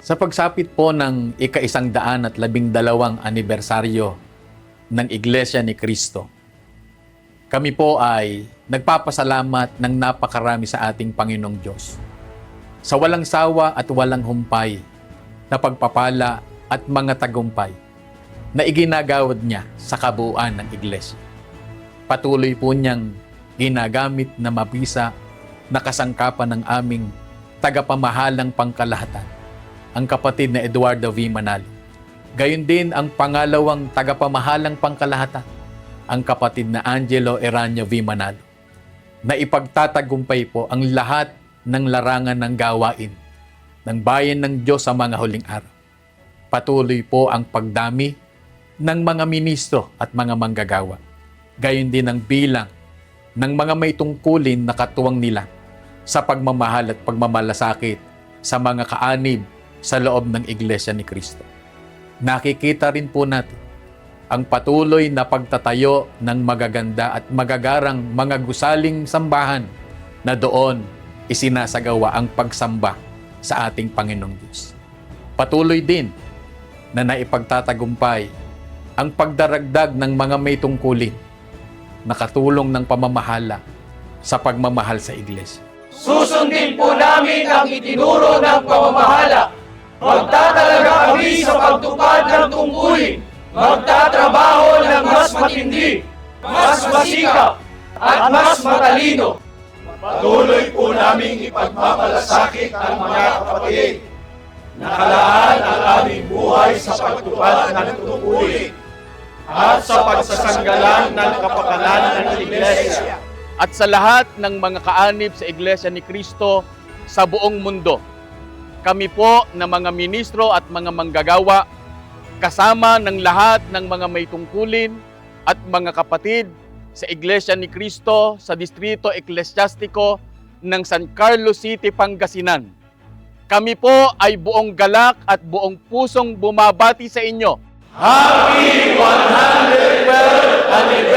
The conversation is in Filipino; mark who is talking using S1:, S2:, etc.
S1: Sa pagsapit po ng ika-112 anibersaryo ng Iglesia ni Cristo, kami po ay nagpapasalamat ng napakarami sa ating Panginoong Diyos sa walang sawa at walang humpay na pagpapala at mga tagumpay na iginagawad niya sa kabuuan ng Iglesia. Patuloy po niyang ginagamit na mabisa na kasangkapan ng aming tagapamahalang pangkalahatan, ang kapatid na Eduardo V. Manalo. Gayon din ang pangalawang tagapamahalang pangkalahatan, ang kapatid na Angelo Eranio V. Manalo, na ipagtatagumpay po ang lahat ng larangan ng gawain ng bayan ng Diyos sa mga huling araw. Patuloy po ang pagdami ng mga ministro at mga manggagawa. Gayon din ang bilang ng mga may tungkulin na katuwang nila sa pagmamahal at pagmamalasakit sa mga kaanib sa loob ng Iglesia ni Cristo. Nakikita rin po natin ang patuloy na pagtatayo ng magaganda at magagarang mga gusaling sambahan na doon isinasagawa ang pagsamba sa ating Panginoong Diyos. Patuloy din na naipagtatagumpay ang pagdaragdag ng mga may tungkulin na katulong ng pamamahala sa pagmamahal sa Iglesia.
S2: Susundin po namin ang itinuro ng pamamahala. Magtatalaga kami sa pagtupad ng tungkulin. Magtatrabaho ng mas matindi, mas masikap, at mas matalino.
S3: Patuloy po naming ipagmamalasakit ang mga kapatid. Nakalaan ang aming buhay sa pagtupad ng tungkulin at sa pagsasanggalang ng kapakanan ng Iglesia.
S4: At sa lahat ng mga kaanib sa Iglesia ni Cristo sa buong mundo. Kami po na mga ministro at mga manggagawa, kasama ng lahat ng mga may tungkulin at mga kapatid sa Iglesia ni Cristo sa Distrito Eklesyastiko ng San Carlos City, Pangasinan. Kami po ay buong galak at buong pusong bumabati sa inyo.
S3: Happy 112th anniversary!